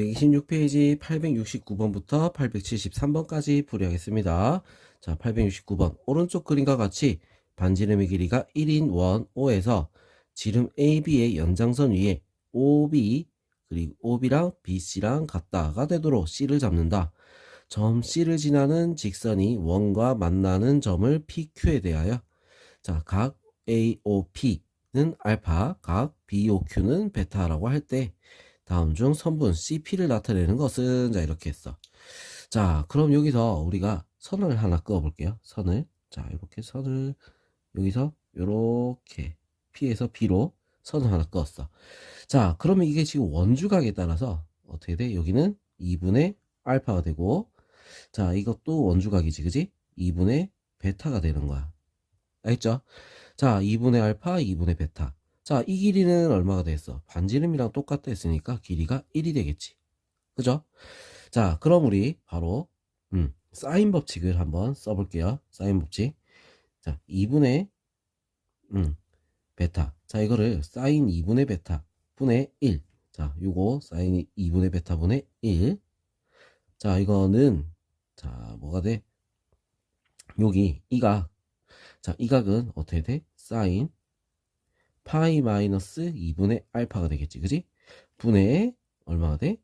126페이지 869번부터 873번까지 풀이하겠습니다. 자, 869번 오른쪽 그림과 같이 반지름의 길이가 1인 원 O에서 지름 AB의 연장선 위에 OB 그리고 OB랑 BC랑 같다가 되도록 C를 잡는다. 점 C를 지나는 직선이 원과 만나는 점을 PQ에 대하여 각 AOP는 알파, 각 BOQ는 베타라고 할 때 다음 중 선분 CP를 나타내는 것은 이렇게 했어. 자, 그럼 여기서 우리가 선을 하나 그어 볼게요. 선을. 자, 이렇게 선을 여기서 요렇게 P에서 B로 선을 하나 그었어. 자, 그러면 이게 지금 원주각에 따라서 어떻게 돼? 여기는 2분의 알파가 되고, 자, 이것도 원주각이지, 그지? 2분의 베타가 되는 거야. 알겠죠? 자, 2분의 알파, 2분의 베타. 자, 이 길이는 얼마가 됐어? 반지름이랑 똑같다 했으니까 길이가 1이 되겠지. 그죠? 자, 그럼 우리 바로 사인 법칙을 한번 써볼게요. 사인 법칙. 자, 2분의 베타. 자, 이거를 사인 2분의 베타 분의 1. 자, 요거 사인 2분의 베타 분의 1. 자, 이거는 자, 뭐가 돼? 여기 이 각. 자, 이 각은 어떻게 돼? 사인 파이 마이너스 2분의 알파가 되겠지. 그지? 분의 얼마가 돼?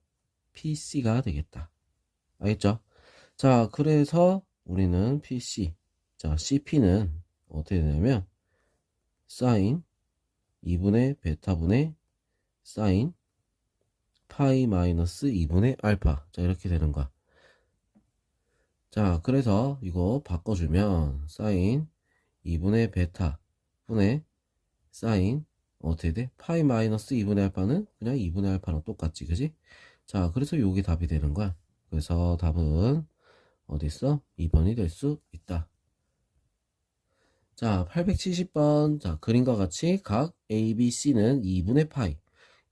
PC가 되겠다. 알겠죠? 자, 그래서 우리는 PC. 자, CP는 어떻게 되냐면 사인 2분의 베타분의 사인 파이 마이너스 2분의 알파. 자, 이렇게 되는 거야. 자, 그래서 이거 바꿔주면 사인 2분의 베타 분의 사인 어떻게 돼? 파이 마이너스 2분의 알파는 그냥 2분의 알파랑 똑같지, 그지? 자, 그래서 요게 답이 되는 거야. 그래서 답은 어디 있어? 2번이 될 수 있다. 자, 870번. 자, 그림과 같이 각 ABC는 2분의 파이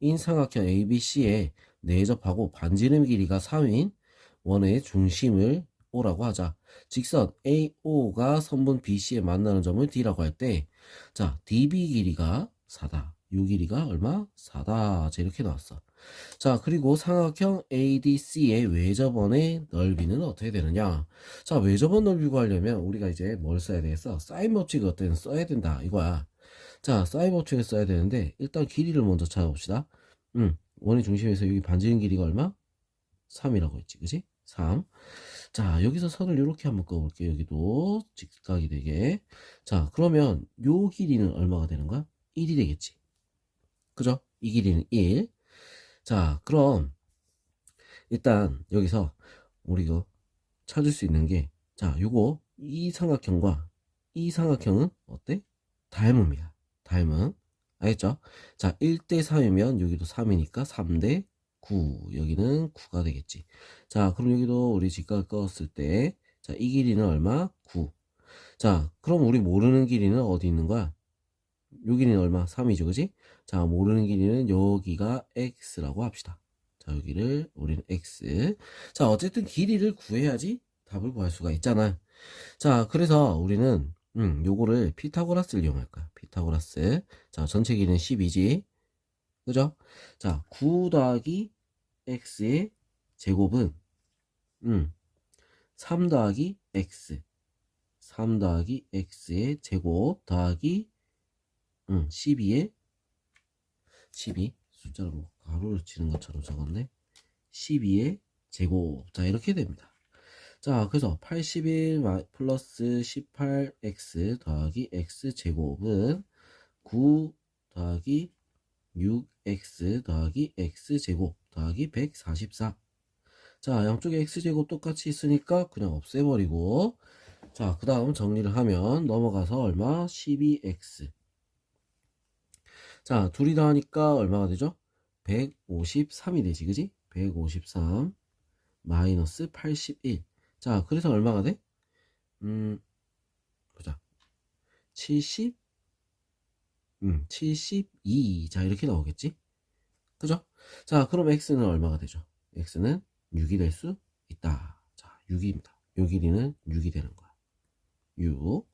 인 삼각형 ABC에 내접하고 반지름 길이가 3인 원의 중심을 O라고 하자. 직선 AO가 선분 BC에 만나는 점을 D라고 할 때, 자, DB 길이가 4다. 요 길이가 얼마? 4다. 자, 이렇게 나왔어. 자, 그리고 삼각형 ADC의 외접원의 넓이는 어떻게 되느냐? 자, 외접원 넓이 구하려면 우리가 이제 뭘 써야 되겠어? 사인 법칙을 어떻게 써야 된다. 이거야. 자, 사인 법칙을 써야 되는데, 일단 길이를 먼저 찾아봅시다. 원의 중심에서 여기 반지름 길이가 얼마? 3이라고 했지. 그지? 3. 자, 여기서 선을 이렇게 한번 그어볼게요. 여기도 직각이 되게. 자, 그러면 요 길이는 얼마가 되는 거야? 1이 되겠지. 그죠? 이 길이는 1. 자, 그럼 일단 여기서 우리가 찾을 수 있는 게, 자, 요거 이 삼각형과 이 삼각형은 어때? 닮음이야. 닮음. 알겠죠? 자, 1대 3이면 여기도 3이니까 3대 9. 여기는 9가 되겠지. 자, 그럼 여기도 우리 직각을 그었을 때, 자, 이 길이는 얼마? 9. 자, 그럼 우리 모르는 길이는 어디 있는 거야? 요 길이는 얼마? 3이죠, 그지? 자, 모르는 길이는 여기가 x라고 합시다. 자, 여기를 우리는 x. 자, 어쨌든 길이를 구해야지 답을 구할 수가 있잖아. 자, 그래서 우리는 요거를 피타고라스를 이용할 거야. 피타고라스. 자, 전체 길이는 12지. 그죠? 자, 9 더하기 x의 제곱은 3 더하기 x. 3 더하기 x의 제곱 더하기 12의 12 숫자로 뭐 가로를 치는 것처럼 적었네. 12의 제곱. 자, 이렇게 됩니다. 자, 그래서 81 플러스 18x 더하기 x 제곱은 9 더하기 6x 더하기 x 제곱 더하기 144. 자, 양쪽에 x 제곱 똑같이 있으니까 그냥 없애버리고, 자, 그 다음 정리를 하면 넘어가서 얼마? 12x. 자, 둘이 더하니까 얼마가 되죠? 153이 되지, 그지? 153 마이너스 81. 자, 그래서 얼마가 돼? 보자. 70, 72. 자, 이렇게 나오겠지? 그죠? 자, 그럼 x는 얼마가 되죠? x는 6이 될 수 있다. 자, 6입니다. 요 길이는 6이 되는 거야. 6.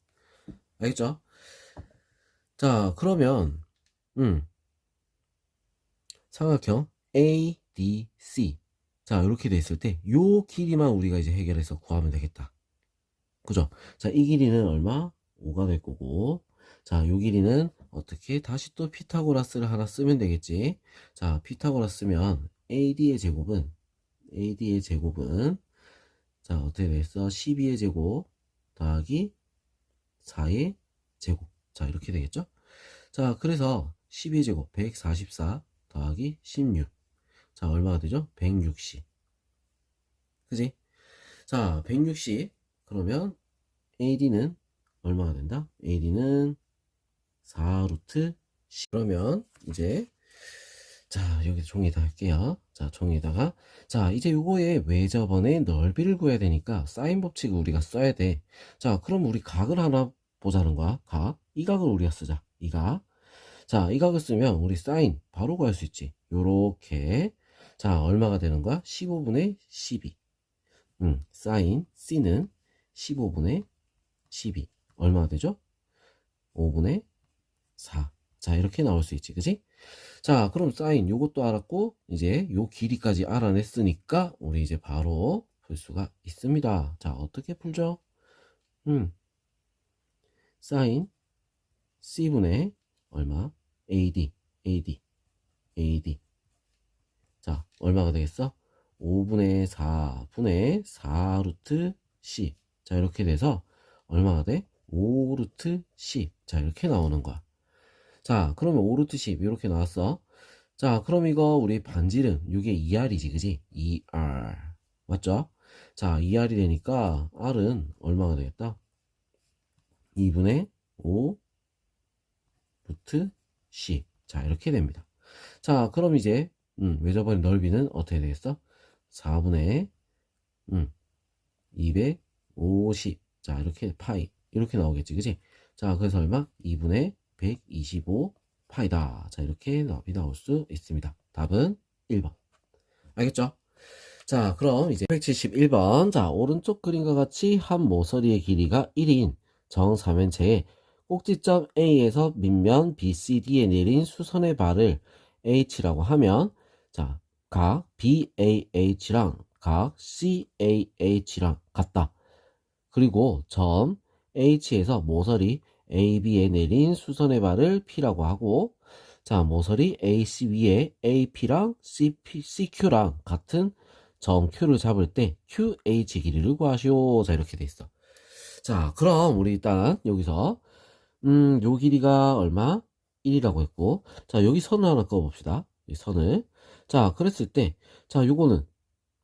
알겠죠? 자, 그러면 삼각형 ADC. 자, 이렇게 돼 있을 때, 요 길이만 우리가 이제 해결해서 구하면 되겠다. 그죠? 자, 이 길이는 얼마? 5가 될 거고. 자, 요 길이는 어떻게? 다시 또 피타고라스를 하나 쓰면 되겠지. 자, 피타고라스 쓰면 AD의 제곱은, 자, 어떻게 되겠어? 12의 제곱 더하기 4의 제곱. 자, 이렇게 되겠죠? 자, 그래서 12의 제곱 144 더하기 16. 자, 얼마가 되죠? 160. 그지? 자, 160. 그러면 AD는 얼마가 된다? AD는 4 루트 10. 그러면 이제 자, 여기 종이에다 할게요. 자, 종이에다가 자, 이제 요거의 외접원의 넓이를 구해야 되니까 사인 법칙을 우리가 써야 돼. 자, 그럼 우리 각을 하나 보자는 거야. 각. 이 각을 우리가 쓰자. 이 각. 자, 이 각을 쓰면 우리 사인 바로 구할 수 있지. 요렇게. 자, 얼마가 되는 거야? 15분의 12. 사인 C는 15분의 12. 얼마가 되죠? 5분의 4. 자, 이렇게 나올 수 있지. 그지? 자, 그럼 사인 요것도 알았고, 이제 요 길이까지 알아냈으니까, 우리 이제 바로 풀 수가 있습니다. 자, 어떻게 풀죠? 사인 C분의 얼마? AD. 자, 얼마가 되겠어? 5분의 4분의 4 루트 10. 자, 이렇게 돼서 얼마가 돼? 5 루트 10. 자, 이렇게 나오는 거야. 자, 그러면 5 루트 10 이렇게 나왔어. 자, 그럼 이거 우리 반지름 이게 2R이지, 그지? 2R. 맞죠? 자, 2R이 되니까 R은 얼마가 되겠다? 2분의 5 루트 10. 자, 이렇게 됩니다. 자, 그럼 이제 외접원의 넓이는 어떻게 되겠어? 4분의 250. 자, 이렇게 파이 이렇게 나오겠지, 그지? 자, 그래서 얼마? 2분의 125 파이다. 자, 이렇게 답이 나올 수 있습니다. 답은 1번. 알겠죠? 자, 그럼 이제 171번. 자, 오른쪽 그림과 같이 한 모서리의 길이가 1인 정사면체에 꼭지점 A에서 밑면 BCD에 내린 수선의 발을 H라고 하면, 자, 각 BAH랑 각 CAH랑 같다. 그리고 점 H에서 모서리 AB에 내린 수선의 발을 P라고 하고, 자, 모서리 AC 위에 AP랑 CQ랑 같은 점 Q를 잡을 때 QH 길이를 구하시오. 자, 이렇게 돼 있어. 자, 그럼 우리 일단 여기서 요 길이가 얼마? 1이라고 했고, 자, 여기 선을 하나 그어봅시다. 이 선을. 자, 그랬을 때, 자, 요거는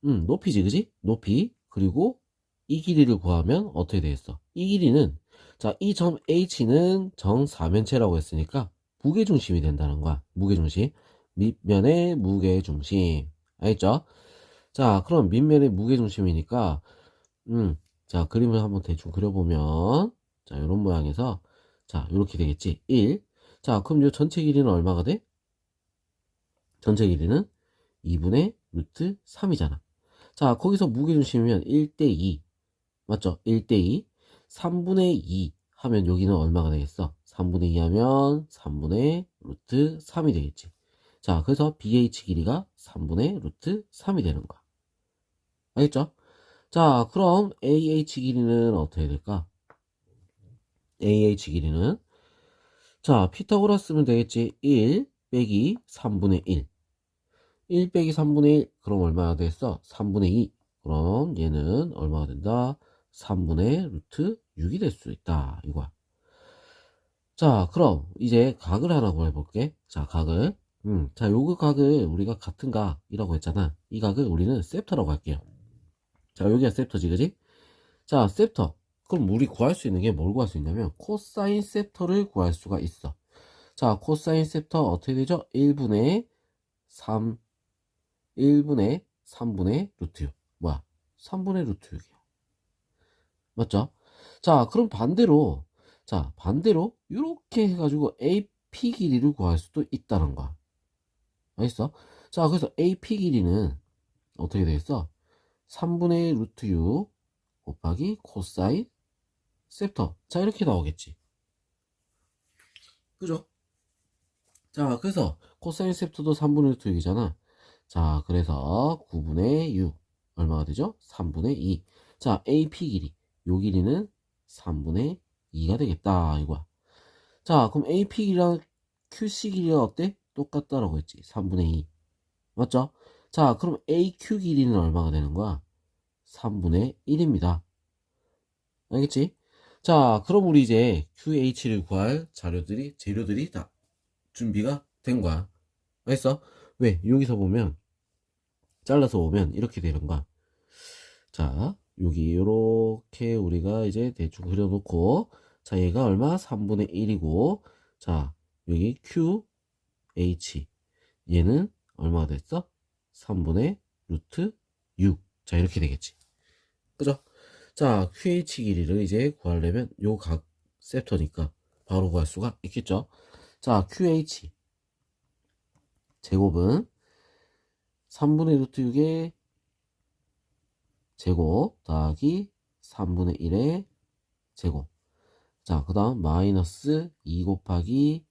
높이지, 그지? 높이. 그리고 이 길이를 구하면 어떻게 되겠어? 이 길이는, 자, 이 점 H는 정사면체라고 했으니까 무게중심이 된다는 거야. 무게중심. 밑면의 무게중심. 알겠죠? 자, 그럼 밑면의 무게중심이니까, 자, 그림을 한번 대충 그려보면, 자, 이런 모양에서, 자, 이렇게 되겠지. 1. 자, 그럼 요 전체 길이는 얼마가 돼? 전체 길이는 2분의 루트 3이잖아. 자, 거기서 무게중심이면 1대2. 맞죠? 1대2. 3분의 2 하면 여기는 얼마가 되겠어? 3분의 2 하면 3분의 루트 3이 되겠지. 자, 그래서 BH 길이가 3분의 루트 3이 되는 거야. 알겠죠? 자, 그럼 AH 길이는 어떻게 될까? AH 길이는, 자, 피타고라스 쓰면 되겠지. 1 빼기 3분의 1. 1 빼기 3분의 1. 그럼 얼마나 되겠어? 3분의 2. 그럼 얘는 얼마가 된다? 3분의 루트 6이 될 수 있다. 이거야. 자, 그럼 이제 각을 하나 구해볼게. 자, 각을. 자, 요거 각을 우리가 같은 각이라고 했잖아. 이 각을 우리는 셉터라고 할게요. 자, 여기가 셉터지, 그지? 자, 셉터. 그럼 우리 구할 수 있는 게 뭘 구할 수 있냐면 코사인 셉터를 구할 수가 있어. 자, 코사인 셉터 어떻게 되죠? 1분의 3, 1분의 3분의 루트 6. 뭐야? 3분의 루트 6이야. 맞죠? 자, 그럼 반대로, 자, 반대로 이렇게 해가지고 AP 길이를 구할 수도 있다는 거야. 알겠어? 자, 그래서 AP 길이는 어떻게 되겠어? 3분의 루트 6 곱하기 코사인 셉터. 자, 이렇게 나오겠지. 그죠? 자, 그래서 코사인 셉터도 3분의 루트 6이잖아. 자, 그래서 9분의 6. 얼마가 되죠? 3분의 2. 자, AP 길이. 요 길이는 3분의 2가 되겠다. 이거야. 자, 그럼 AP 길이랑 QC 길이가 어때? 똑같다라고 했지. 3분의 2. 맞죠? 자, 그럼 AQ 길이는 얼마가 되는 거야? 3분의 1입니다. 알겠지? 자, 그럼 우리 이제 QH를 구할 재료들이 다 준비가 된 거야. 알겠어? 왜? 여기서 보면, 잘라서 보면 이렇게 되는 거야. 자, 여기 요렇게 우리가 이제 대충 그려놓고, 자, 얘가 얼마? 3분의 1이고, 자, 여기 QH. 얘는 얼마가 됐어? 3분의 루트 6. 자, 이렇게 되겠지. 그죠? 자, QH 길이를 이제 구하려면 요 각 셉터니까 바로 구할 수가 있겠죠? 자, QH 제곱은 3분의 루트 6의 제곱 더하기 3분의 1의 제곱. 자, 그 다음 마이너스 2 곱하기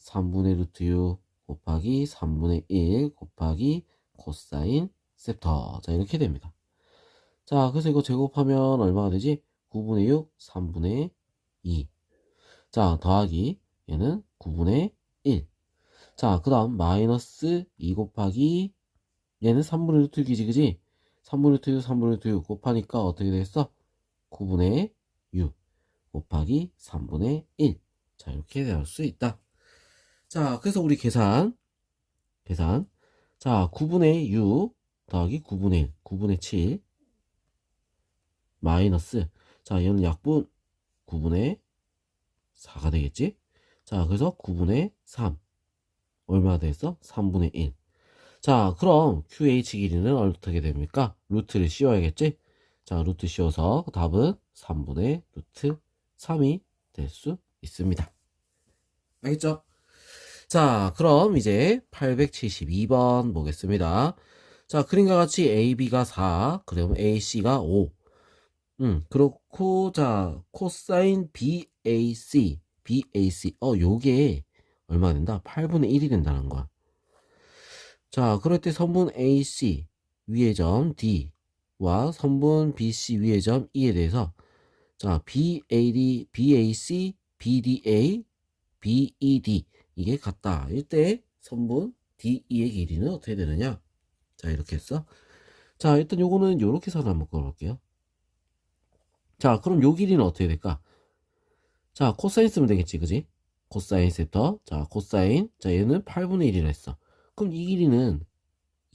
3분의 루트 6 곱하기 3분의 1 곱하기 코사인 셉터. 자, 이렇게 됩니다. 자, 그래서 이거 제곱하면 얼마가 되지? 9분의 6, 3분의 2. 자, 더하기 얘는 9분의 1. 자, 그 다음 마이너스 2 곱하기 얘는 3분의 루트 6이지, 그지? 3분의 루트 6, 3분의 루트 6 곱하니까 어떻게 되겠어? 9분의 6 곱하기 3분의 1. 자, 이렇게 나올 수 있다. 자, 그래서 우리 계산. 자, 9분의 6 더하기 9분의 1, 9분의 7 마이너스. 자, 얘는 약분 9분의 4가 되겠지? 자, 그래서 9분의 3. 얼마나 되겠어? 3분의 1. 자, 그럼 QH 길이는 어떻게 됩니까? 루트를 씌워야겠지? 자, 루트 씌워서 답은 3분의 루트 3이 될 수 있습니다. 알겠죠? 자, 그럼 이제 872번 보겠습니다. 자, 그림과 같이 AB가 4, 그럼 AC가 5. 그렇고, 자, 코사인 BAC. 요게 얼마 된다? 8분의 1이 된다는 거야. 자, 그럴 때 선분 AC 위의 점 D와 선분 BC 위의 점 E에 대해서 자, BAC, BDA, BED 이게 같다. 이때 선분 DE의 길이는 어떻게 되느냐? 자, 이렇게 했어. 자, 일단 요거는 요렇게 선 한번 그어볼게요. 자, 그럼 요 길이는 어떻게 될까? 자, 코사인 쓰면 되겠지, 그지? 코사인 셉터. 자, 코사인. 자, 얘는 8분의 1이라 했어. 그럼 이 길이는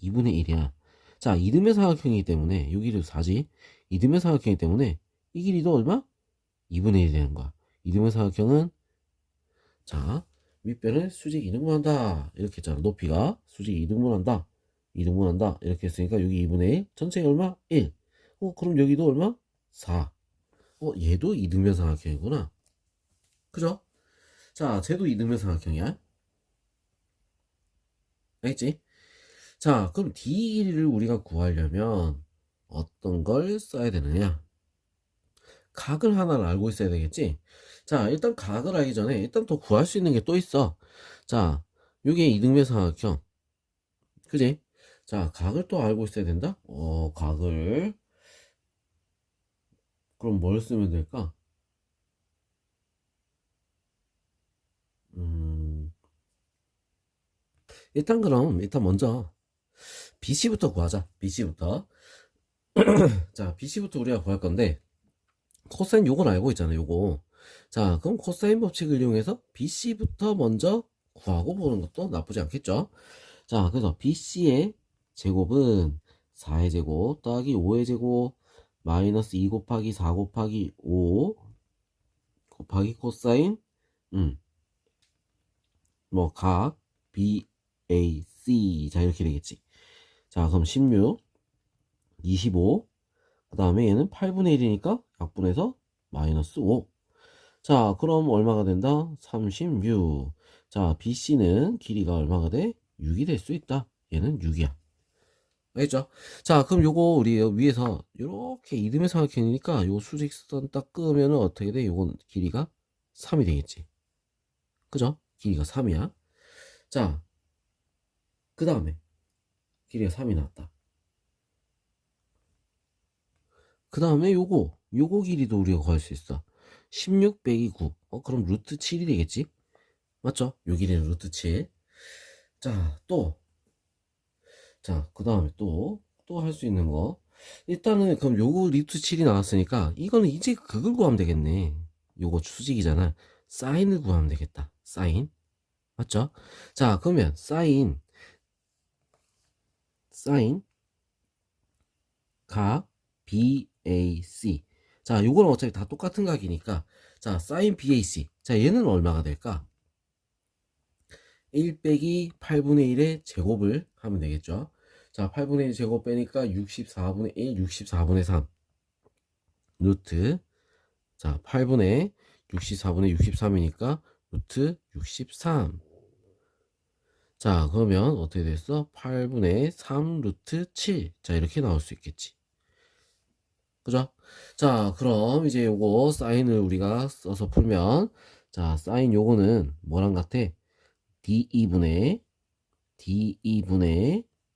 2분의 1이야. 자, 이등변 삼각형이기 때문에 요 길이도 4지. 이등변 삼각형이기 때문에 이 길이도 얼마? 2분의 1이 되는 거야. 이등변 삼각형은 자, 윗변을 수직 이등분한다. 이렇게 했잖아. 높이가 수직 이등분한다. 이등분한다. 이렇게 했으니까 여기 2분의 1. 전체가 얼마? 1. 그럼 여기도 얼마? 4. 얘도 이등변 삼각형이구나. 그죠? 자, 쟤도 이등변 삼각형이야. 알겠지? 자, 그럼 D 길이를 우리가 구하려면 어떤 걸 써야 되느냐? 각을 하나를 알고 있어야 되겠지? 자, 일단 각을 알기 전에 일단 더 구할 수 있는 게 또 있어. 자, 요게 이등변 삼각형. 그지? 자, 각을 또 알고 있어야 된다? 각을. 그럼 뭘 쓰면 될까? 일단 먼저 BC부터 구하자. BC부터. 자, BC부터 우리가 구할 건데, 코사인 요건 알고 있잖아, 요거. 자, 그럼 코사인 법칙을 이용해서 BC부터 먼저 구하고 보는 것도 나쁘지 않겠죠? 자, 그래서 BC의 제곱은 4의 제곱 더하기 5의 제곱 마이너스 2 곱하기 4 곱하기 5 곱하기 코사인 각 BAC. 자, 이렇게 되겠지. 자, 그럼 16 25 그 다음에 얘는 8분의 1이니까 약분해서 마이너스 5. 자, 그럼 얼마가 된다? 36. 자, BC는 길이가 얼마가 돼? 6이 될 수 있다. 얘는 6이야. 알겠죠? 자, 그럼 요거 우리 위에서 이렇게 이등변 삼각형이니까 요 수직선 딱 끄면 어떻게 돼? 요건 길이가 3이 되겠지. 그죠? 길이가 3이야. 자, 그 다음에 길이가 3이 나왔다. 그 다음에 요거 길이도 우리가 구할 수 있어. 16 빼기 9. 그럼 루트 7이 되겠지? 맞죠? 요 길이는 루트 7. 자, 그 다음에 또 할 수 있는 거. 일단은, 그럼 요거 루트 7이 나왔으니까, 이거는 이제 그걸 구하면 되겠네. 요거 수직이잖아. 사인을 구하면 되겠다. 사인. 맞죠? 자, 그러면, 각 BAC. 자, 요거는 어차피 다 똑같은 각이니까, 자, 사인 BAC. 자, 얘는 얼마가 될까? 1 빼기 8분의 1의 제곱을 하면 되겠죠. 자, 8분의 1 제곱 빼니까 64분의 1, 64분의 3. 루트. 자, 8분의 64분의 63이니까 루트 63. 자, 그러면 어떻게 됐어? 8분의 3 루트 7. 자, 이렇게 나올 수 있겠지. 그죠? 자, 그럼 이제 요거 사인을 우리가 써서 풀면, 자, 사인 요거는 뭐랑 같아? D2분의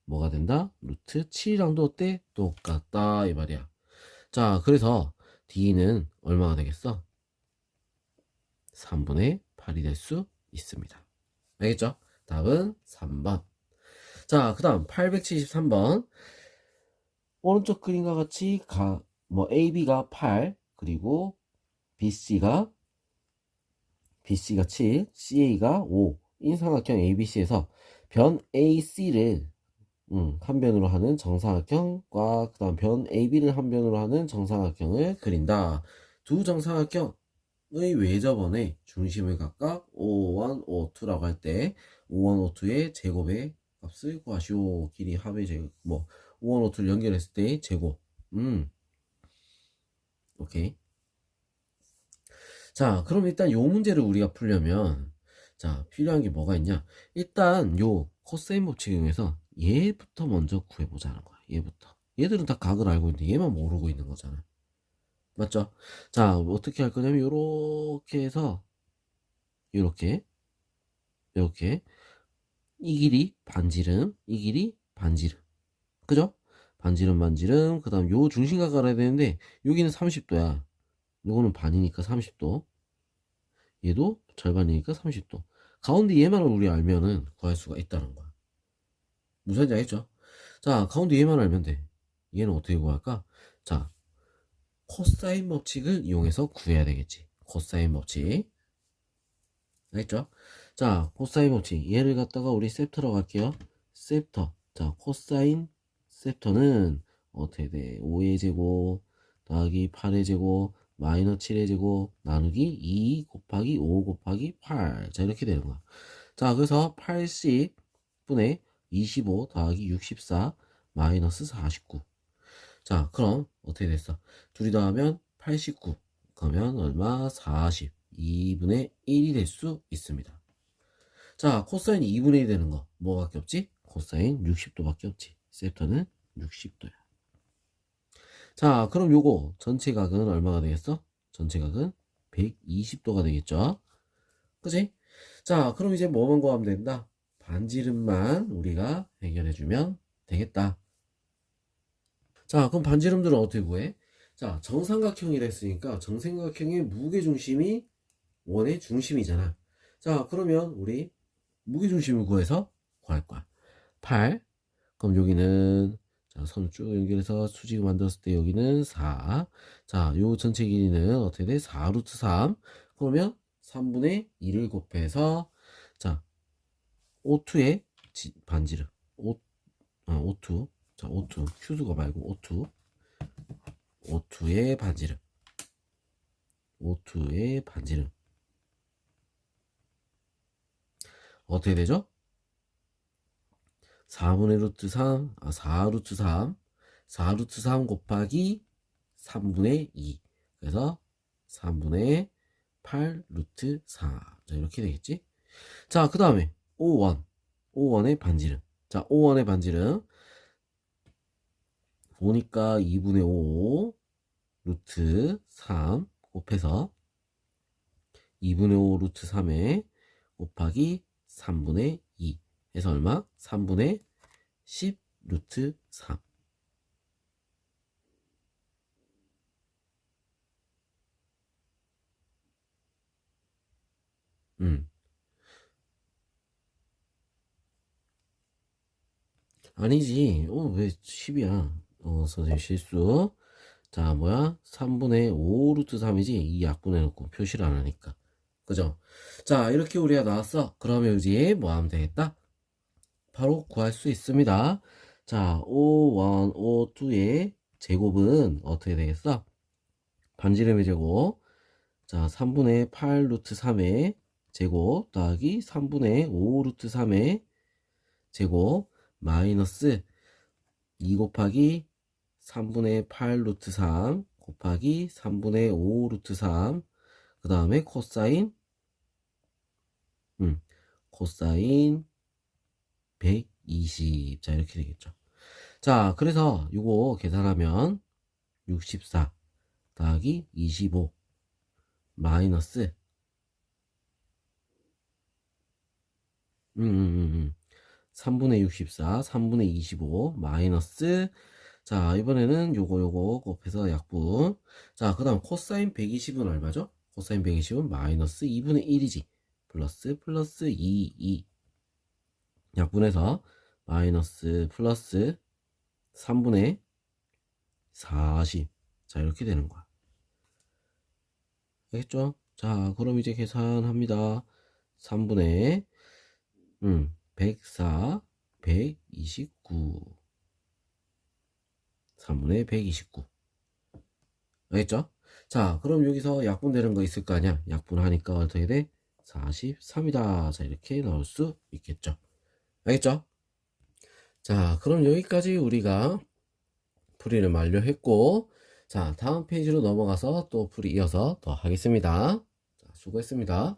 뭐가 된다? 루트 7이랑도 어때? 똑같다 이 말이야. 자, 그래서 D는 얼마가 되겠어? 3분의 8이 될 수 있습니다. 알겠죠? 답은 3번. 자, 그 다음 873번. 오른쪽 그림과 같이 AB가 8, 그리고 BC가 7, CA가 5. 인삼각형 ABC에서 변 AC를 한 변으로 하는 정사각형과 그 다음 변 AB를 한 변으로 하는 정사각형을 그린다. 두 정사각형의 외접원의 중심을 각각 O1, O2라고 할 때 O1, O2의 제곱의 값을 구하시오. 길이 합의 제곱, O1, O2를 연결했을 때의 제곱. 오케이. 자, 그럼 일단 요 문제를 우리가 풀려면, 자, 필요한 게 뭐가 있냐? 일단 요 코사인 법칙 이용해서 얘부터 먼저 구해보자는 거야. 얘부터. 얘들은 다 각을 알고 있는데 얘만 모르고 있는 거잖아. 맞죠? 자, 어떻게 할 거냐면 요렇게 해서 요렇게 이 길이 반지름, 이 길이 반지름. 그죠? 반지름, 그 다음 요 중심각 알아야 되는데 여기는 30도야. 요거는 반이니까 30도. 얘도 절반이니까 30도. 가운데 얘만을 우리 알면은 구할 수가 있다는 거야. 무슨 말인지 알겠죠? 자, 가운데 얘만 알면 돼. 얘는 어떻게 구할까? 자, 코사인 법칙을 이용해서 구해야 되겠지. 코사인 법칙. 알겠죠? 자, 코사인 법칙. 얘를 갖다가 우리 셉터로 갈게요. 셉터. 자, 코사인 셉터는 어떻게 돼? 5의 제곱 더하기 8의 제곱 마이너스 7의 제곱 나누기 2 곱하기 5 곱하기 8. 자, 이렇게 되는 거야. 자, 그래서 80분의 25 더하기 64 마이너스 49. 자, 그럼 어떻게 됐어? 둘이 더하면 89. 그러면 얼마? 40. 2분의 1이 될 수 있습니다. 자, 코사인 2분의 1 되는 거 뭐밖에 없지? 코사인 60도밖에 없지. 셉터는 60도야. 자, 그럼 요거 전체 각은 얼마가 되겠어? 전체 각은 120도가 되겠죠? 그치? 자, 그럼 이제 뭐만 구하면 된다? 반지름만 우리가 해결해주면 되겠다. 자, 그럼 반지름들은 어떻게 구해? 자, 정삼각형이라 했으니까 정삼각형의 무게중심이 원의 중심이잖아. 자, 그러면 우리 무게중심을 구해서 구할 거야. 8. 그럼 여기는 자, 선 쭉 연결해서 수직을 만들었을 때 여기는 4. 자, 요 전체 길이는 어떻게 돼? 4 루트 3. 그러면 3분의 1을 곱해서 자, O2의 반지름. O2. 자, O2. 큐수가 말고 O2. O2의 반지름. O2의 반지름. 어떻게 되죠? 4분의 루트 3, 4 루트 3, 4 루트 3 곱하기 3분의 2. 그래서 3분의 8 루트 4. 자, 이렇게 되겠지? 자, 그 다음에 O1. O1의 반지름. 자, O1의 반지름. 보니까 2분의 5 루트 3 곱해서 2분의 5 루트 3에 곱하기 3분의 2 해서 얼마? 3분의 10 루트 3. 음. 아니지. 왜 10이야? 선생님 실수. 자, 뭐야? 3분의 5 루트 3이지? 이 약분해 놓고 표시를 안 하니까. 그죠? 자, 이렇게 우리가 나왔어. 그러면 이제 뭐 하면 되겠다? 바로 구할 수 있습니다. 자, O1, O2의 제곱은 어떻게 되겠어? 반지름의 제곱. 자, 3분의 8 루트 3의 제곱 더하기 3분의 5 루트 3의 제곱 마이너스 2 곱하기 3분의 8 루트 3 곱하기 3분의 5 루트 3 그 다음에 코사인 코사인 120. 자, 이렇게 되겠죠. 자, 그래서 이거 계산하면 64 더하기 25 마이너스 3분의 64 3분의 25 마이너스. 자, 이번에는 요거 곱해서 약분. 자, 그 다음 코사인 120은 얼마죠? 코사인 120은 마이너스 2분의 1이지. 플러스 2 약분해서 마이너스 플러스 3분의 40. 자, 이렇게 되는 거야. 알겠죠? 자, 그럼 이제 계산합니다. 3분의 104 129 3분의 129. 알겠죠? 자, 그럼 여기서 약분되는 거 있을 거 아니야? 약분하니까 어떻게 돼? 43이다. 자, 이렇게 나올 수 있겠죠? 알겠죠? 자, 그럼 여기까지 우리가 풀이를 완료했고, 자, 다음 페이지로 넘어가서 또 풀이 이어서 더 하겠습니다. 자, 수고했습니다.